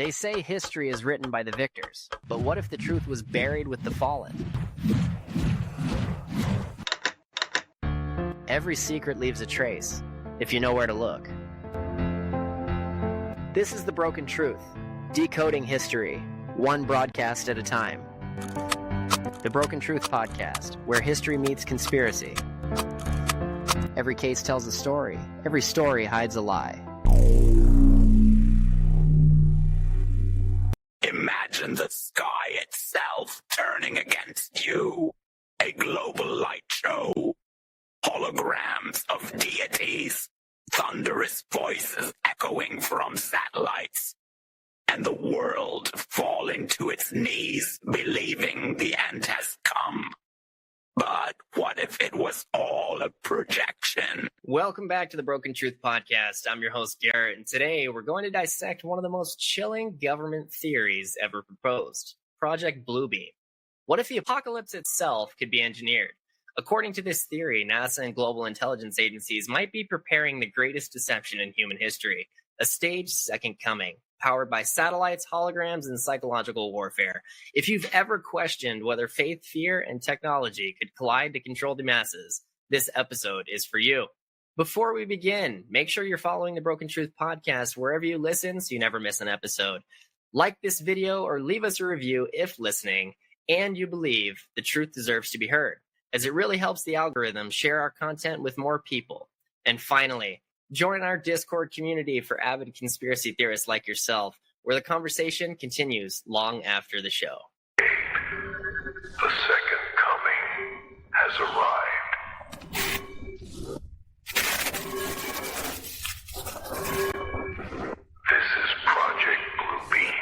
They say history is written by the victors, but what if the truth was buried with the fallen? Every secret leaves a trace, if you know where to look. This is The Broken Truth, decoding history, one broadcast at a time. The Broken Truth Podcast, where history meets conspiracy. Every case tells a story. Every story hides a lie. Imagine the sky itself turning against you. A global light show. Holograms of deities. Thunderous voices echoing from satellites. And the world falling to its knees, believing the end has come. But what if it was all a projection? Welcome back to the Broken Truth Podcast. I'm your host, Garrett, and today we're going to dissect one of the most chilling government theories ever proposed, Project Bluebeam. What if the apocalypse itself could be engineered? According to this theory, NASA and global intelligence agencies might be preparing the greatest deception in human history, a staged second coming, powered by satellites, holograms, and psychological warfare. If you've ever questioned whether faith, fear, and technology could collide to control the masses, this episode is for you. Before we begin, make sure you're following the Broken Truth Podcast wherever you listen so you never miss an episode. Like this video or leave us a review if listening, and you believe the truth deserves to be heard, as it really helps the algorithm share our content with more people. And finally, join our Discord community for avid conspiracy theorists like yourself, where the conversation continues long after the show. The second coming has arrived. This is Project Bluebeam.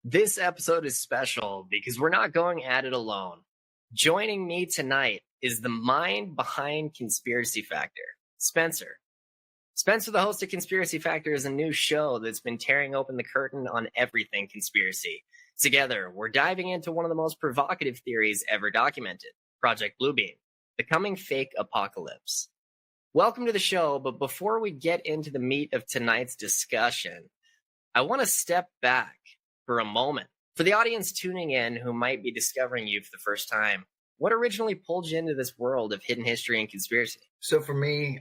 This episode is special because we're not going at it alone. Joining me tonight is the mind behind Conspiracy Factor, Spencer. Spencer, the host of Conspiracy Factor, is a new show that's been tearing open the curtain on everything conspiracy. Together, we're diving into one of the most provocative theories ever documented, Project Bluebeam, the coming fake apocalypse. Welcome to the show, but before we get into the meat of tonight's discussion, I want to step back for a moment. For the audience tuning in who might be discovering you for the first time, what originally pulled you into this world of hidden history and conspiracy? So for me,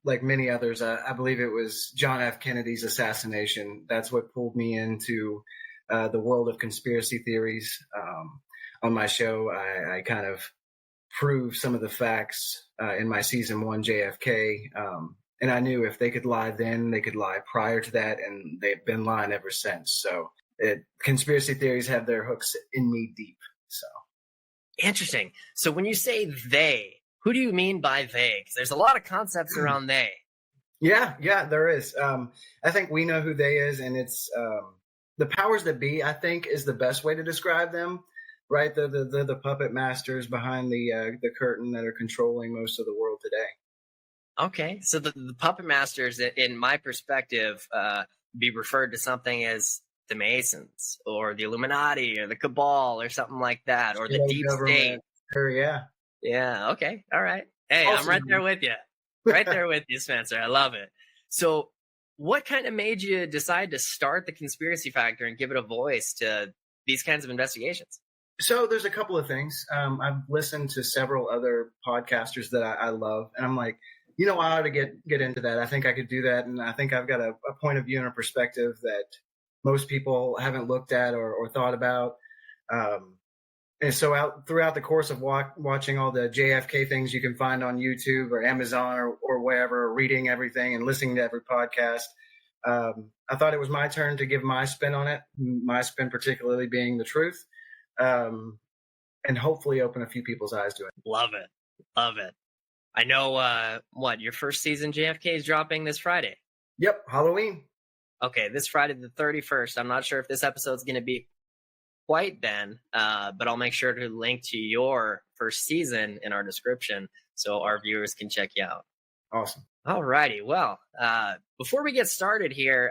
like many others, I believe it was John F. Kennedy's assassination. That's what pulled me into the world of conspiracy theories. On my show, I kind of prove some of the facts in my season 1 JFK. And I knew if they could lie then, they could lie prior to that, and they've been lying ever since. So conspiracy theories have their hooks in me deep. So interesting. So when you say they, who do you mean by they? Because there's a lot of concepts around they. Yeah, there is. I think we know who they is, and it's the powers that be, I think, is the best way to describe them. Right, the puppet masters behind the curtain that are controlling most of the world today. Okay, so the puppet masters, in my perspective, be referred to something as the Masons or the Illuminati or the Cabal or something like that, or the deep state. Yeah. Okay. All right. Hey, awesome. I'm right there with you. Right there with you, Spencer. I love it. So what kind of made you decide to start the Conspiracy Factor and give it a voice to these kinds of investigations? So there's a couple of things. I've listened to several other podcasters that I love, and I'm like, I ought to get into that. I think I could do that, and I think I've got a point of view and a perspective that most people haven't looked at or thought about. And so throughout the course of watching all the JFK things you can find on YouTube or Amazon or wherever, or reading everything and listening to every podcast, I thought it was my turn to give my spin on it, my spin particularly being the truth, and hopefully open a few people's eyes to it. Love it. I know, your first season JFK is dropping this Friday? Yep, Halloween. Okay, this Friday the 31st. I'm not sure if this episode's going to be quite then, but I'll make sure to link to your first season in our description so our viewers can check you out. Awesome. All righty. Well, before we get started here,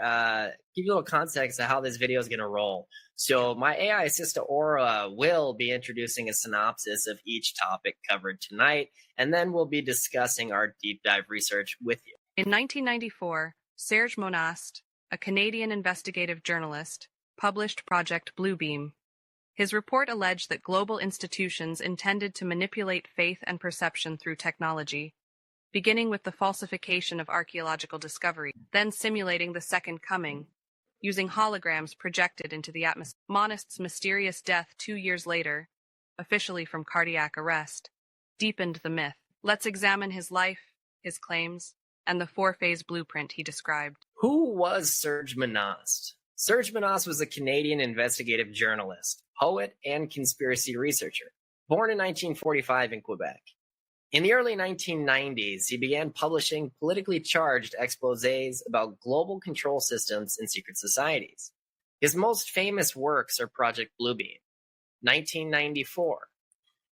give you a little context of how this video is going to roll. So my AI assistant Aura will be introducing a synopsis of each topic covered tonight, and then we'll be discussing our deep dive research with you. In 1994, Serge Monast, a Canadian investigative journalist, published Project Bluebeam. His report alleged that global institutions intended to manipulate faith and perception through technology, beginning with the falsification of archaeological discovery, then simulating the Second Coming, using holograms projected into the atmosphere. Monist's mysterious death 2 years later, officially from cardiac arrest, deepened the myth. Let's examine his life, his claims, and the four-phase blueprint he described. Who was Serge Monast? Serge Monast was a Canadian investigative journalist, poet, and conspiracy researcher, born in 1945 in Quebec. In the early 1990s, he began publishing politically charged exposés about global control systems and secret societies. His most famous works are Project Bluebeam, 1994,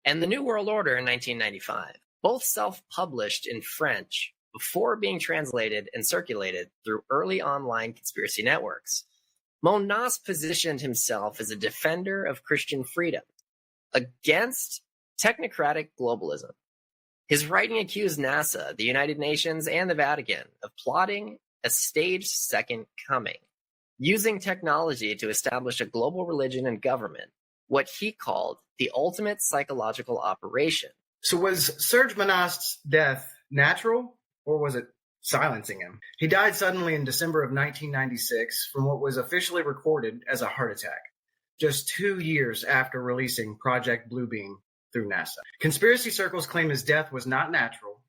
and The New World Order in 1995, both self-published in French before being translated and circulated through early online conspiracy networks. Monast positioned himself as a defender of Christian freedom against technocratic globalism. His writing accused NASA, the United Nations, and the Vatican of plotting a staged second coming, using technology to establish a global religion and government, what he called the ultimate psychological operation. So was Serge Monast's death natural, or was it silencing him? He died suddenly in December of 1996 from what was officially recorded as a heart attack, just 2 years after releasing Project Bluebeam through NASA. Conspiracy circles claim his death was not natural.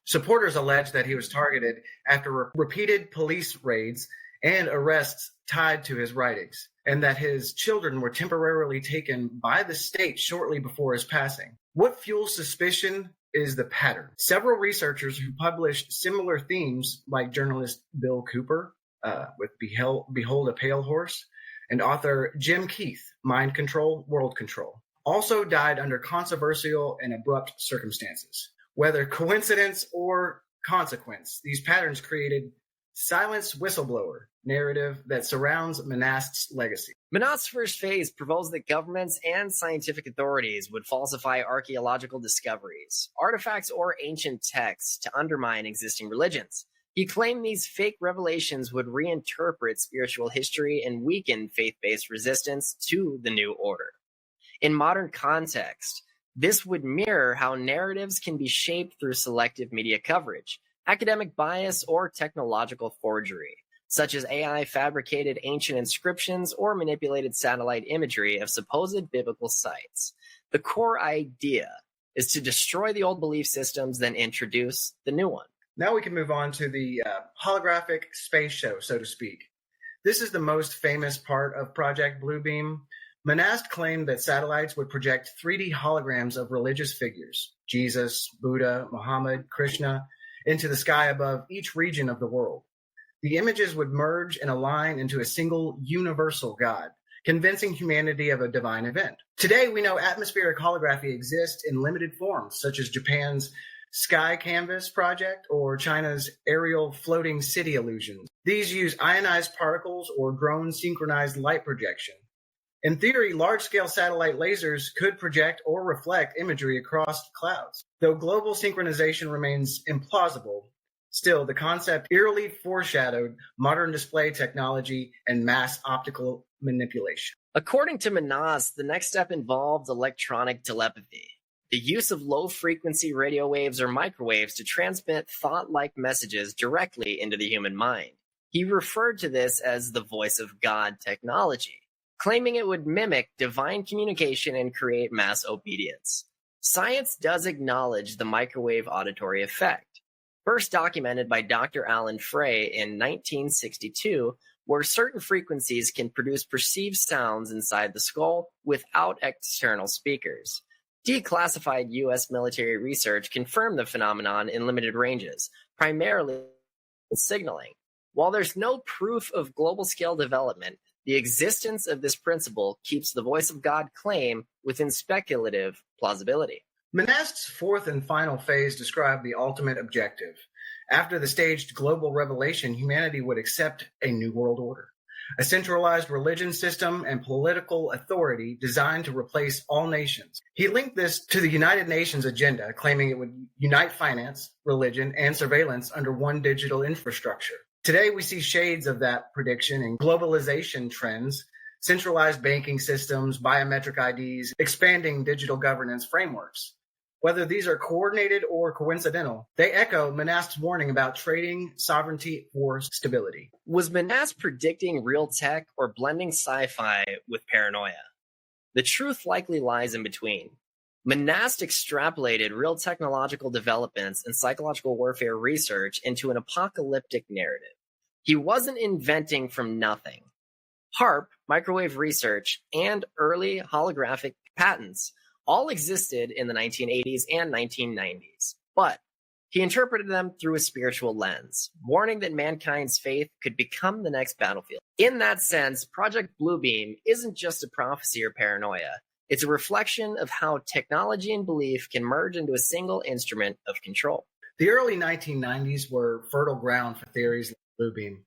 Supporters allege that he was targeted after repeated police raids and arrests tied to his writings, and that his children were temporarily taken by the state shortly before his passing. What fuels suspicion is the pattern. Several researchers who published similar themes, like journalist Bill Cooper with Behold a Pale Horse, and author Jim Keith, Mind Control, World Control, also died under controversial and abrupt circumstances. Whether coincidence or consequence, these patterns created silenced whistleblower narrative that surrounds Monast's legacy. Monast's first phase proposed that governments and scientific authorities would falsify archaeological discoveries, artifacts, or ancient texts to undermine existing religions. He claimed these fake revelations would reinterpret spiritual history and weaken faith-based resistance to the new order. In modern context, this would mirror how narratives can be shaped through selective media coverage, academic bias, or technological forgery, such as AI-fabricated ancient inscriptions or manipulated satellite imagery of supposed biblical sites. The core idea is to destroy the old belief systems, then introduce the new one. Now we can move on to the holographic space show, so to speak. This is the most famous part of Project Bluebeam. Monast claimed that satellites would project 3D holograms of religious figures, Jesus, Buddha, Muhammad, Krishna, into the sky above each region of the world. The images would merge and align into a single universal God, convincing humanity of a divine event. Today, we know atmospheric holography exists in limited forms, such as Japan's Sky Canvas project or China's aerial floating city illusions. These use ionized particles or drone synchronized light projection. In theory, large-scale satellite lasers could project or reflect imagery across clouds. Though global synchronization remains implausible, still, the concept eerily foreshadowed modern display technology and mass optical manipulation. According to Monast, the next step involved electronic telepathy, the use of low-frequency radio waves or microwaves to transmit thought-like messages directly into the human mind. He referred to this as the voice of God technology, claiming it would mimic divine communication and create mass obedience. Science does acknowledge the microwave auditory effect, first documented by Dr. Alan Frey in 1962, where certain frequencies can produce perceived sounds inside the skull without external speakers. Declassified U.S. military research confirmed the phenomenon in limited ranges, primarily signaling. While there's no proof of global-scale development, the existence of this principle keeps the voice of God claim within speculative plausibility. Monast's fourth and final phase described the ultimate objective. After the staged global revelation, humanity would accept a new world order, a centralized religion system and political authority designed to replace all nations. He linked this to the United Nations agenda, claiming it would unite finance, religion, and surveillance under one digital infrastructure. Today, we see shades of that prediction in globalization trends, centralized banking systems, biometric IDs, expanding digital governance frameworks. Whether these are coordinated or coincidental, they echo Monast's warning about trading sovereignty for stability. Was Monast predicting real tech or blending sci-fi with paranoia? The truth likely lies in between. Monast extrapolated real technological developments and psychological warfare research into an apocalyptic narrative. He wasn't inventing from nothing. HAARP, microwave research, and early holographic patents all existed in the 1980s and 1990s, but he interpreted them through a spiritual lens, warning that mankind's faith could become the next battlefield. In that sense, Project Bluebeam isn't just a prophecy or paranoia. It's a reflection of how technology and belief can merge into a single instrument of control. The early 1990s were fertile ground for theories like Bluebeam.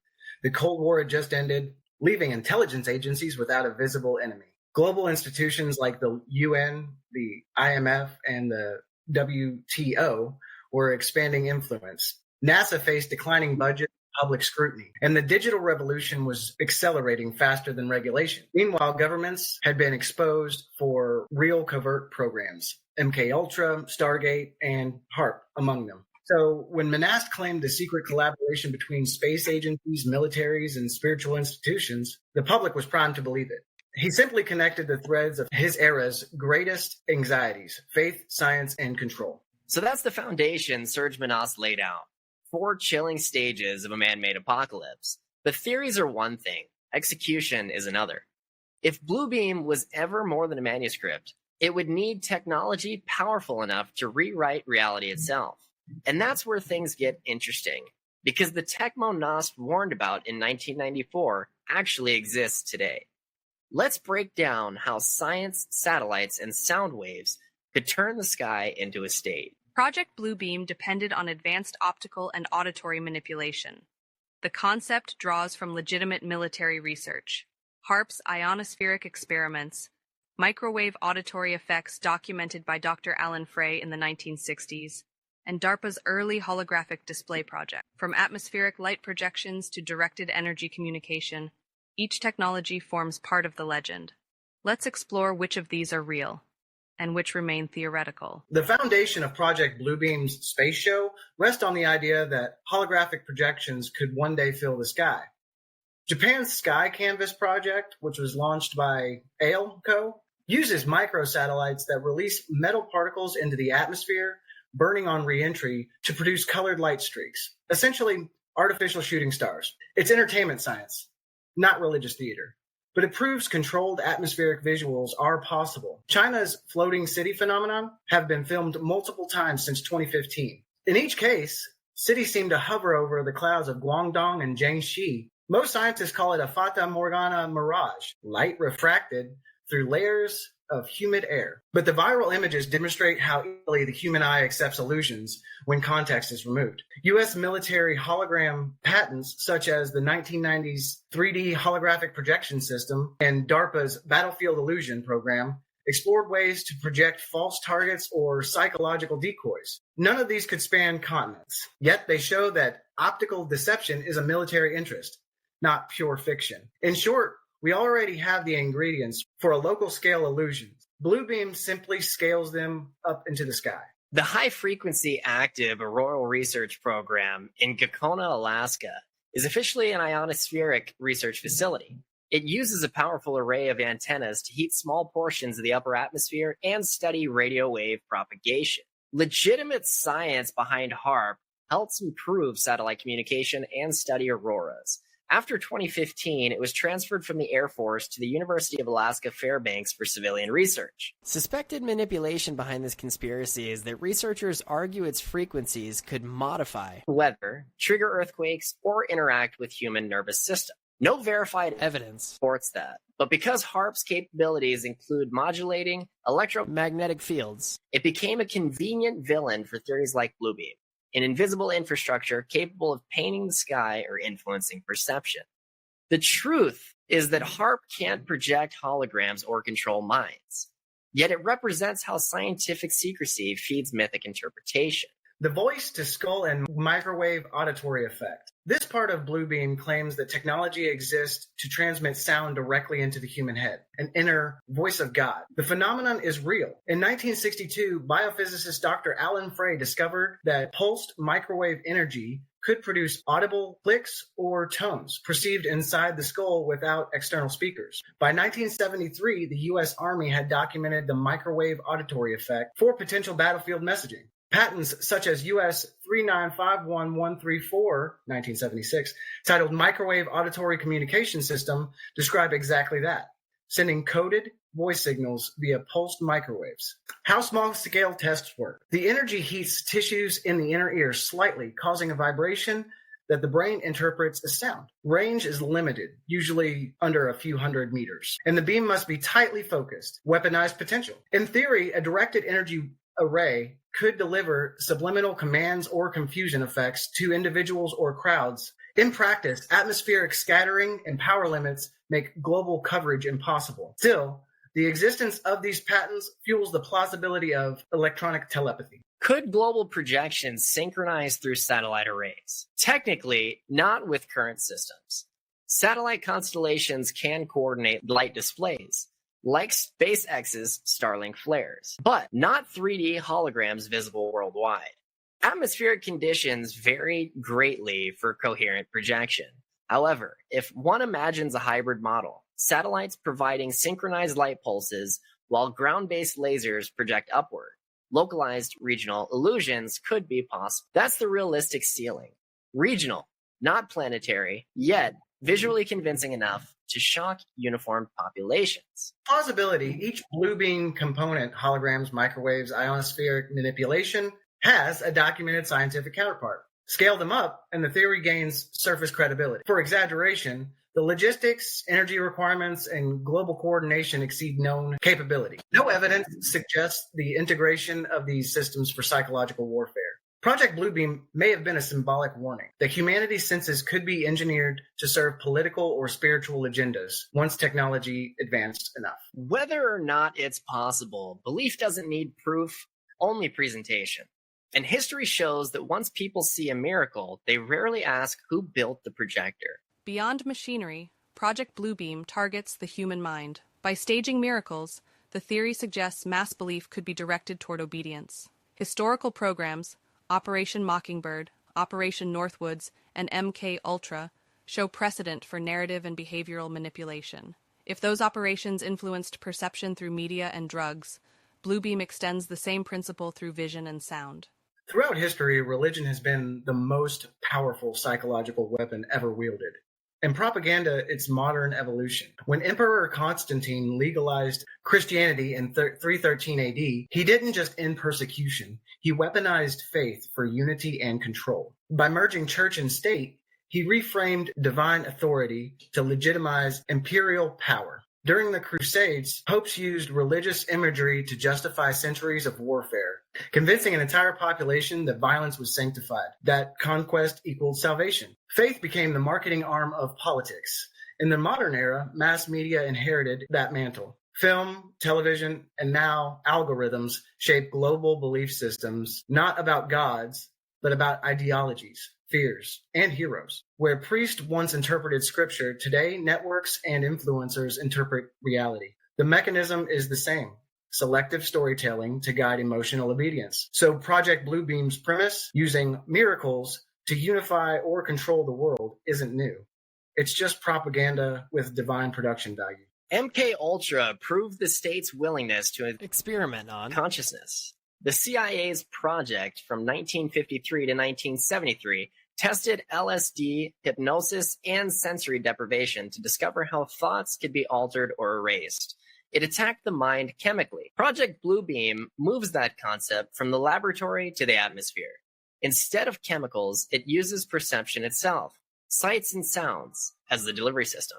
The Cold War had just ended, leaving intelligence agencies without a visible enemy. Global institutions like the UN, the IMF, and the WTO were expanding influence. NASA faced declining budget and public scrutiny, and the digital revolution was accelerating faster than regulation. Meanwhile, governments had been exposed for real covert programs, MKUltra, Stargate, and HAARP among them. So when Monast claimed a secret collaboration between space agencies, militaries, and spiritual institutions, the public was primed to believe it. He simply connected the threads of his era's greatest anxieties: faith, science, and control. So that's the foundation Serge Monast laid out. 4 chilling stages of a man-made apocalypse. The theories are one thing, execution is another. If Bluebeam was ever more than a manuscript, it would need technology powerful enough to rewrite reality itself. And that's where things get interesting, because the tech Monast warned about in 1994 actually exists today. Let's break down how science, satellites, and sound waves could turn the sky into a state. Project Bluebeam depended on advanced optical and auditory manipulation. The concept draws from legitimate military research, HAARP's ionospheric experiments, microwave auditory effects documented by Dr. Alan Frey in the 1960s, and DARPA's early holographic display project. From atmospheric light projections to directed energy communication, each technology forms part of the legend. Let's explore which of these are real and which remain theoretical. The foundation of Project Bluebeam's space show rests on the idea that holographic projections could one day fill the sky. Japan's Sky Canvas project, which was launched by AILCO, uses microsatellites that release metal particles into the atmosphere, burning on re-entry to produce colored light streaks, essentially artificial shooting stars. It's entertainment science, not religious theater. But it proves controlled atmospheric visuals are possible. China's floating city phenomenon have been filmed multiple times since 2015. In each case, cities seem to hover over the clouds of Guangdong and Jiangxi. Most scientists call it a Fata Morgana mirage, light refracted through layers of humid air. But the viral images demonstrate how easily the human eye accepts illusions when context is removed. U.S. military hologram patents, such as the 1990s 3D holographic projection system and DARPA's Battlefield Illusion program, explored ways to project false targets or psychological decoys. None of these could span continents, yet they show that optical deception is a military interest, not pure fiction. In short, we already have the ingredients for a local scale illusion. Bluebeam simply scales them up into the sky. The High Frequency Active Auroral Research Program in Gakona, Alaska, is officially an ionospheric research facility. It uses a powerful array of antennas to heat small portions of the upper atmosphere and study radio wave propagation. Legitimate science behind HAARP helps improve satellite communication and study auroras. After 2015, it was transferred from the Air Force to the University of Alaska Fairbanks for civilian research. Suspected manipulation behind this conspiracy is that researchers argue its frequencies could modify weather, trigger earthquakes, or interact with human nervous system. No verified evidence supports that. But because HAARP's capabilities include modulating electromagnetic fields, it became a convenient villain for theories like Bluebeam, an invisible infrastructure capable of painting the sky or influencing perception. The truth is that HAARP can't project holograms or control minds. Yet it represents how scientific secrecy feeds mythic interpretation. The voice to skull and microwave auditory effect. This part of Bluebeam claims that technology exists to transmit sound directly into the human head, an inner voice of God. The phenomenon is real. In 1962, biophysicist Dr. Alan Frey discovered that pulsed microwave energy could produce audible clicks or tones perceived inside the skull without external speakers. By 1973, the U.S. Army had documented the microwave auditory effect for potential battlefield messaging. Patents such as US 3951134, 1976, titled Microwave Auditory Communication System, describe exactly that, sending coded voice signals via pulsed microwaves. How small-scale tests work. The energy heats tissues in the inner ear slightly, causing a vibration that the brain interprets as sound. Range is limited, usually under a few hundred meters, and the beam must be tightly focused. Weaponized potential. In theory, a directed energy array could deliver subliminal commands or confusion effects to individuals or crowds. In practice, atmospheric scattering and power limits make global coverage impossible. Still, the existence of these patents fuels the plausibility of electronic telepathy. Could global projections synchronize through satellite arrays? Technically, not with current systems. Satellite constellations can coordinate light displays, like SpaceX's Starlink flares, but not 3D holograms visible worldwide. Atmospheric conditions vary greatly for coherent projection. However, if one imagines a hybrid model, satellites providing synchronized light pulses while ground-based lasers project upward, localized regional illusions could be possible. That's the realistic ceiling. Regional, not planetary, yet visually convincing enough to shock uniformed populations. Plausibility. Each Bluebeam component, holograms, microwaves, ionospheric manipulation, has a documented scientific counterpart. Scale them up, and the theory gains surface credibility. For exaggeration, the logistics, energy requirements, and global coordination exceed known capability. No evidence suggests the integration of these systems for psychological warfare. Project Bluebeam may have been a symbolic warning that humanity's senses could be engineered to serve political or spiritual agendas once technology advanced enough. Whether or not it's possible, belief doesn't need proof, only presentation. And history shows that once people see a miracle, they rarely ask who built the projector. Beyond machinery, Project Bluebeam targets the human mind. By staging miracles, the theory suggests mass belief could be directed toward obedience. Historical programs, Operation Mockingbird, Operation Northwoods, and MK Ultra, show precedent for narrative and behavioral manipulation. If those operations influenced perception through media and drugs, Bluebeam extends the same principle through vision and sound. Throughout history, religion has been the most powerful psychological weapon ever wielded. And propaganda, its modern evolution. When Emperor Constantine legalized Christianity in 313 AD, he didn't just end persecution, he weaponized faith for unity and control. By merging church and state, he reframed divine authority to legitimize imperial power. During the Crusades, popes used religious imagery to justify centuries of warfare, convincing an entire population that violence was sanctified, that conquest equaled salvation. Faith became the marketing arm of politics. In the modern era, mass media inherited that mantle. Film, television, and now algorithms shape global belief systems, not about gods, but about ideologies, fears, and heroes. Where priests once interpreted scripture, today networks and influencers interpret reality. The mechanism is the same. Selective storytelling to guide emotional obedience. So Project Bluebeam's premise, using miracles to unify or control the world, isn't new. It's just propaganda with divine production value. MK Ultra proved the state's willingness to experiment on consciousness. The CIA's project from 1953 to 1973 tested LSD, hypnosis, and sensory deprivation to discover how thoughts could be altered or erased. It attacked the mind chemically. Project Bluebeam moves that concept from the laboratory to the atmosphere. Instead of chemicals, it uses perception itself, sights and sounds, as the delivery system.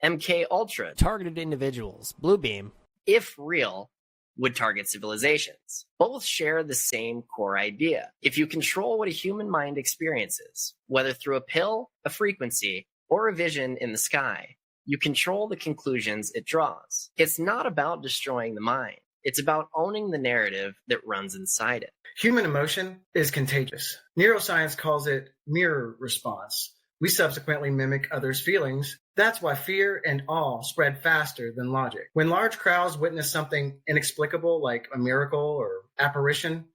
MK Ultra, targeted individuals. Bluebeam, if real, would target civilizations. Both share the same core idea. If you control what a human mind experiences, whether through a pill, a frequency, or a vision in the sky, you control the conclusions it draws. It's not about destroying the mind. It's about owning the narrative that runs inside it. Human emotion is contagious. Neuroscience calls it mirror response. We subsequently mimic others' feelings. That's why fear and awe spread faster than logic. When large crowds witness something inexplicable like a miracle or apparition,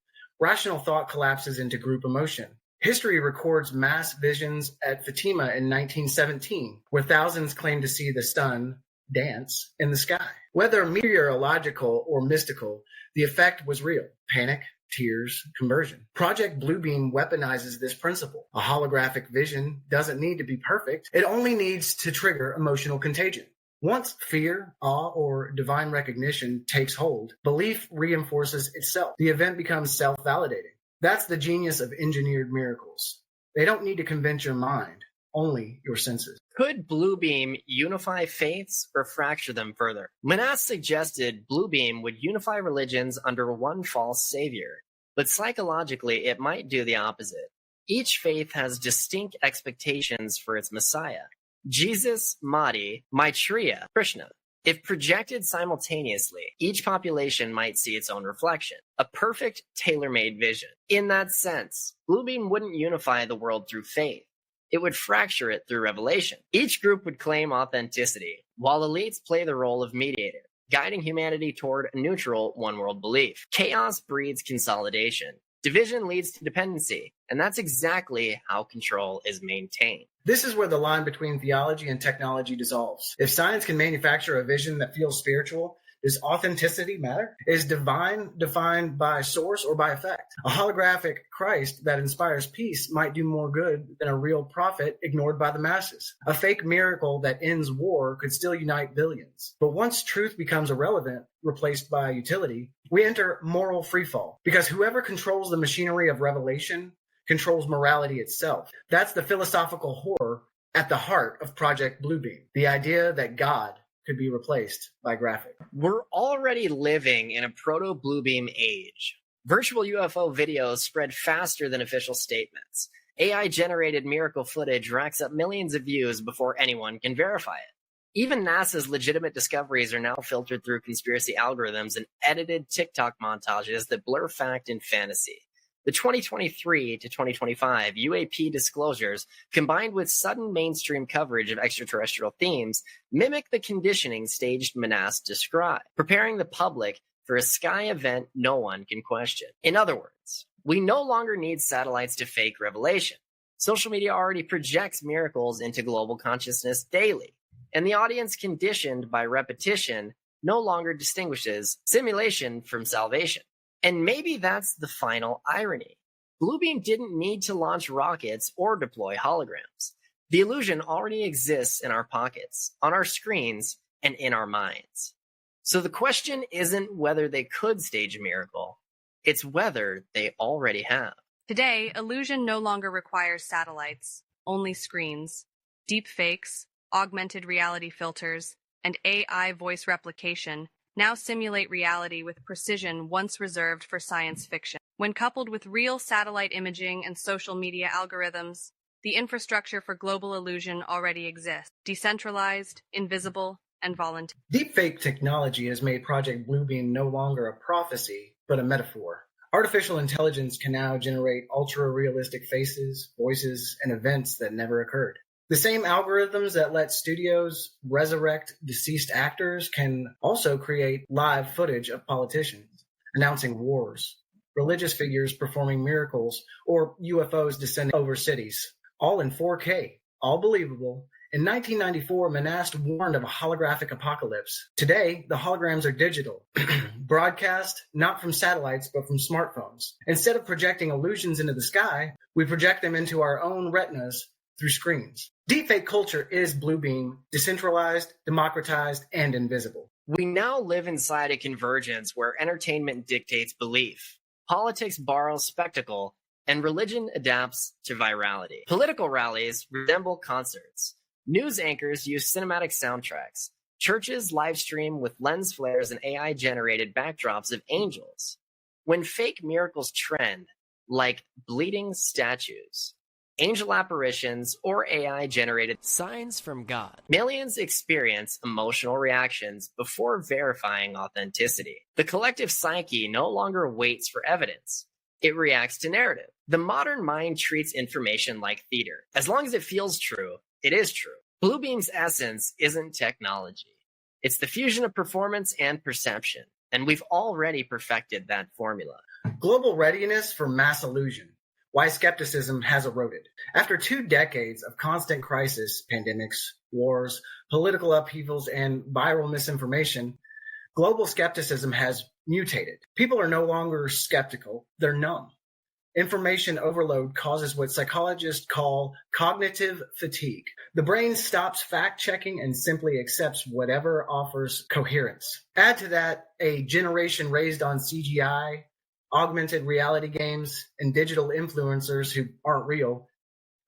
rational thought collapses into group emotion. History records mass visions at Fatima in 1917, where thousands claimed to see the sun dance in the sky. Whether meteorological or mystical, the effect was real. Panic, tears, conversion. Project Bluebeam weaponizes this principle. A holographic vision doesn't need to be perfect. It only needs to trigger emotional contagion. Once fear, awe, or divine recognition takes hold, belief reinforces itself. The event becomes self-validating. That's the genius of engineered miracles. They don't need to convince your mind, only your senses. Could Bluebeam unify faiths or fracture them further? Manas suggested Bluebeam would unify religions under one false savior, but psychologically it might do the opposite. Each faith has distinct expectations for its messiah. Jesus, Mahdi, Maitreya, Krishna. If projected simultaneously, each population might see its own reflection, a perfect tailor-made vision. In that sense, Bluebeam wouldn't unify the world through faith. It would fracture it through revelation. Each group would claim authenticity, while elites play the role of mediator, guiding humanity toward a neutral one-world belief. Chaos breeds consolidation. Division leads to dependency, and that's exactly how control is maintained. This is where the line between theology and technology dissolves. If science can manufacture a vision that feels spiritual, does authenticity matter? Is divine defined by source or by effect? A holographic Christ that inspires peace might do more good than a real prophet ignored by the masses. A fake miracle that ends war could still unite billions. But once truth becomes irrelevant, replaced by utility, we enter moral freefall. Because whoever controls the machinery of revelation controls morality itself. That's the philosophical horror at the heart of Project Bluebeam. The idea that God could be replaced by graphic. We're already living in a proto-Bluebeam age. Virtual UFO videos spread faster than official statements. AI-generated miracle footage racks up millions of views before anyone can verify it. Even NASA's legitimate discoveries are now filtered through conspiracy algorithms and edited TikTok montages that blur fact and fantasy. The 2023 to 2025 UAP disclosures, combined with sudden mainstream coverage of extraterrestrial themes, mimic the conditioning staged Manas described, preparing the public for a sky event no one can question. In other words, we no longer need satellites to fake revelation. Social media already projects miracles into global consciousness daily, and the audience conditioned by repetition no longer distinguishes simulation from salvation. And maybe that's the final irony. Bluebeam didn't need to launch rockets or deploy holograms. The illusion already exists in our pockets, on our screens, and in our minds. So the question isn't whether they could stage a miracle, it's whether they already have. Today, illusion no longer requires satellites, only screens. Deep fakes, augmented reality filters, and AI voice replication now simulate reality with precision once reserved for science fiction. When coupled with real satellite imaging and social media algorithms, the infrastructure for global illusion already exists, decentralized, invisible, and voluntary. Deepfake technology has made Project Bluebeam no longer a prophecy, but a metaphor. Artificial intelligence can now generate ultra-realistic faces, voices, and events that never occurred. The same algorithms that let studios resurrect deceased actors can also create live footage of politicians announcing wars, religious figures performing miracles, or UFOs descending over cities, all in 4K, all believable. In 1994, Manast warned of a holographic apocalypse. Today, the holograms are digital, broadcast not from satellites but from smartphones. Instead of projecting illusions into the sky, we project them into our own retinas through screens. Deepfake culture is Bluebeam, decentralized, democratized, and invisible. We now live inside a convergence where entertainment dictates belief, politics borrows spectacle, and religion adapts to virality. Political rallies resemble concerts. News anchors use cinematic soundtracks. Churches live stream with lens flares and AI-generated backdrops of angels. When fake miracles trend, like bleeding statues, angel apparitions, or AI-generated Signs from God. millions experience emotional reactions before verifying authenticity. The collective psyche no longer waits for evidence. It reacts to narrative. The modern mind treats information like theater. As long as it feels true, it is true. Bluebeam's essence isn't technology. It's the fusion of performance and perception, and we've already perfected that formula. Global readiness for mass illusion. Why skepticism has eroded. After 2 decades of constant crisis, pandemics, wars, political upheavals, and viral misinformation, global skepticism has mutated. People are no longer skeptical, they're numb. Information overload causes what psychologists call cognitive fatigue. The brain stops fact-checking and simply accepts whatever offers coherence. Add to that a generation raised on CGI, augmented reality games, and digital influencers who aren't real,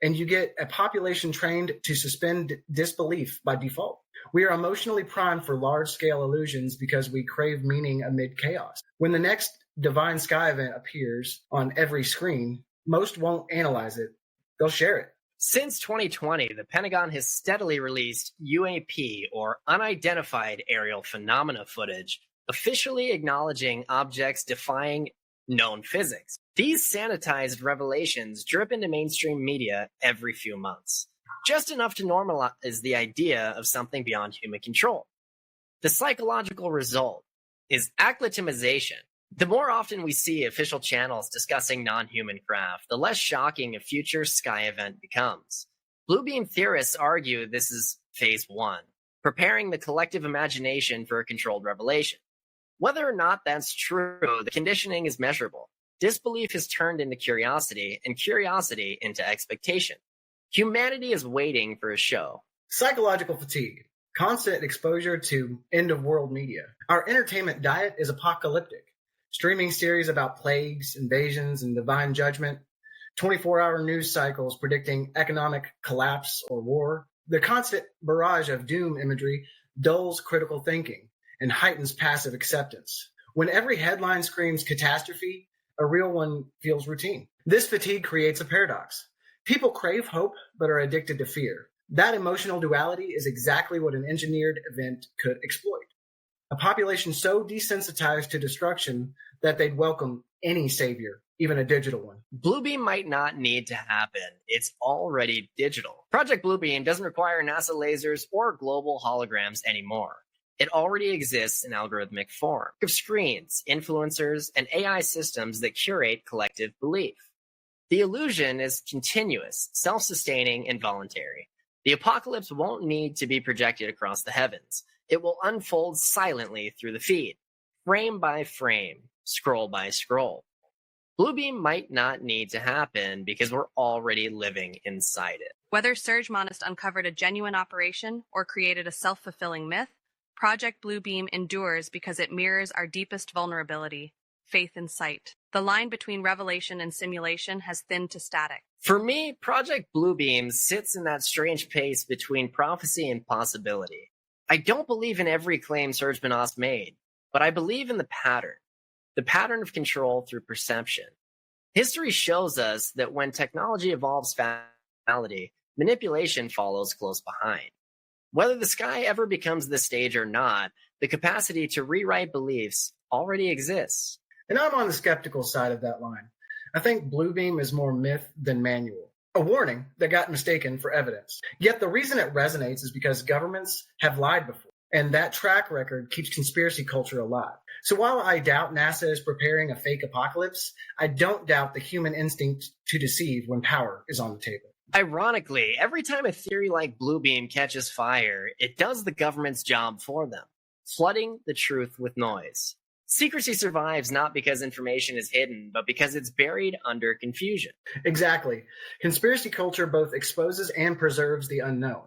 and you get a population trained to suspend disbelief by default. We are emotionally primed for large-scale illusions because we crave meaning amid chaos. When the next Divine Sky event appears on every screen, most won't analyze it. They'll share it. Since 2020, the Pentagon has steadily released UAP, or Unidentified Aerial Phenomena footage, officially acknowledging objects defying known physics. These sanitized revelations drip into mainstream media every few months, just enough to normalize the idea of something beyond human control. The psychological result is acclimatization. The more often we see official channels discussing non-human craft, the less shocking a future sky event becomes. Bluebeam theorists argue this is phase 1, preparing the collective imagination for a controlled revelation. Whether or not that's true, the conditioning is measurable. Disbelief is turned into curiosity, and curiosity into expectation. Humanity is waiting for a show. Psychological fatigue. Constant exposure to end-of-world media. Our entertainment diet is apocalyptic. Streaming series about plagues, invasions, and divine judgment. 24-hour news cycles predicting economic collapse or war. The constant barrage of doom imagery dulls critical thinking and heightens passive acceptance. When every headline screams catastrophe, a real one feels routine. This fatigue creates a paradox. People crave hope but are addicted to fear. That emotional duality is exactly what an engineered event could exploit. A population so desensitized to destruction that they'd welcome any savior, even a digital one. Bluebeam might not need to happen. It's already digital. Project Bluebeam doesn't require NASA lasers or global holograms anymore. It already exists in algorithmic form of screens, influencers, and AI systems that curate collective belief. The illusion is continuous, self-sustaining, and voluntary. The apocalypse won't need to be projected across the heavens. It will unfold silently through the feed, frame by frame, scroll by scroll. Bluebeam might not need to happen because we're already living inside it. Whether Serge Monast uncovered a genuine operation or created a self-fulfilling myth, Project Bluebeam endures because it mirrors our deepest vulnerability, faith in sight. The line between revelation and simulation has thinned to static. For me, Project Bluebeam sits in that strange space between prophecy and possibility. I don't believe in every claim Serge Monast made, but I believe in the pattern of control through perception. History shows us that when technology evolves finality, manipulation follows close behind. Whether the sky ever becomes the stage or not, the capacity to rewrite beliefs already exists. And I'm on the skeptical side of that line. I think Bluebeam is more myth than manual. A warning that got mistaken for evidence. Yet the reason it resonates is because governments have lied before, and that track record keeps conspiracy culture alive. So while I doubt NASA is preparing a fake apocalypse, I don't doubt the human instinct to deceive when power is on the table. Ironically, every time a theory like Bluebeam catches fire, it does the government's job for them, flooding the truth with noise. Secrecy survives not because information is hidden, but because it's buried under confusion. Exactly. Conspiracy culture both exposes and preserves the unknown.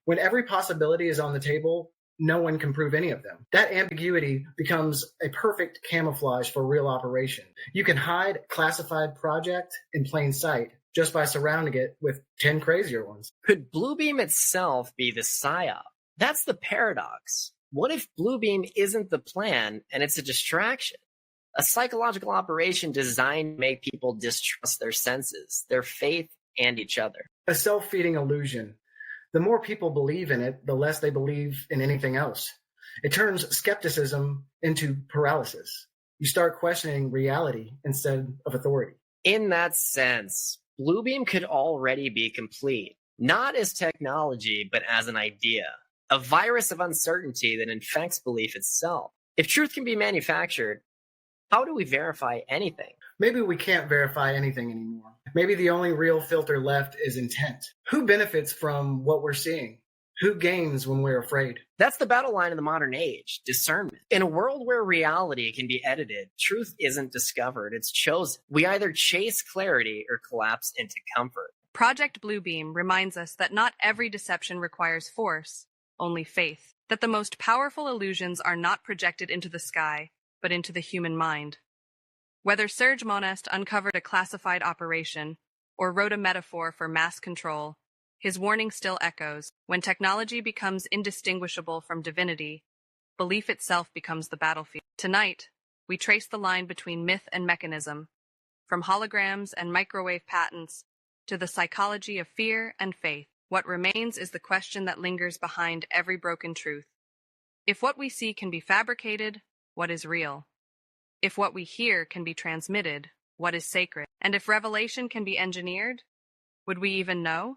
When every possibility is on the table, no one can prove any of them. That ambiguity becomes a perfect camouflage for real operation. You can hide a classified project in plain sight just by surrounding it with 10 crazier ones. Could Bluebeam itself be the psyop? That's the paradox. What if Bluebeam isn't the plan and it's a distraction? A psychological operation designed to make people distrust their senses, their faith, and each other. A self-feeding illusion. The more people believe in it, the less they believe in anything else. It turns skepticism into paralysis. You start questioning reality instead of authority. In that sense, Bluebeam could already be complete, not as technology, but as an idea, a virus of uncertainty that infects belief itself. If truth can be manufactured, how do we verify anything? Maybe we can't verify anything anymore. Maybe the only real filter left is intent. Who benefits from what we're seeing? Who gains when we're afraid? That's the battle line of the modern age, discernment. In a world where reality can be edited, truth isn't discovered, it's chosen. We either chase clarity or collapse into comfort. Project Bluebeam reminds us that not every deception requires force, only faith. That the most powerful illusions are not projected into the sky, but into the human mind. Whether Serge Monest uncovered a classified operation or wrote a metaphor for mass control, his warning still echoes. When technology becomes indistinguishable from divinity, belief itself becomes the battlefield. Tonight, we trace the line between myth and mechanism, from holograms and microwave patents to the psychology of fear and faith. What remains is the question that lingers behind every broken truth. If what we see can be fabricated, what is real? If what we hear can be transmitted, what is sacred? And if revelation can be engineered, would we even know?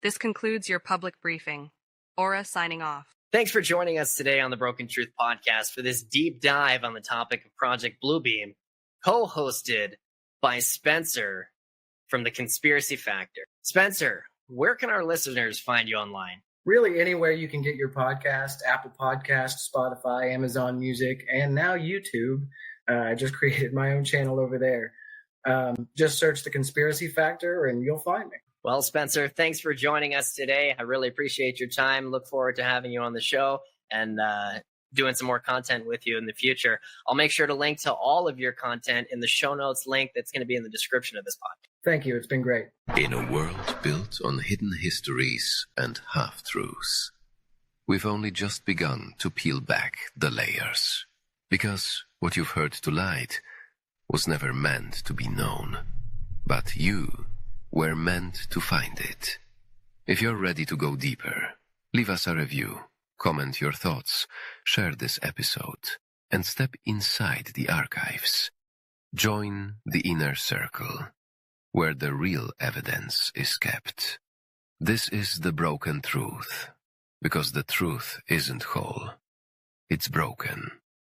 This concludes your public briefing. Aura signing off. Thanks for joining us today on the Broken Truth Podcast for this deep dive on the topic of Project Bluebeam, co-hosted by Spencer from The Conspiracy Factor. Spencer, where can our listeners find you online? Really, anywhere you can get your podcast, Apple Podcasts, Spotify, Amazon Music, and now YouTube. I just created my own channel over there. Just search The Conspiracy Factor and you'll find me. Well, Spencer, thanks for joining us today. I really appreciate your time. Look forward to having you on the show and doing some more content with you in the future. I'll make sure to link to all of your content in the show notes link that's going to be in the description of this podcast. Thank you. It's been great. In a world built on hidden histories and half-truths, we've only just begun to peel back the layers. Because what you've heard tonight was never meant to be known, but you were meant to find it. If you're ready to go deeper, leave us a review, comment your thoughts, share this episode, and step inside the archives. Join the inner circle, where the real evidence is kept. This is the broken truth, because the truth isn't whole, it's broken.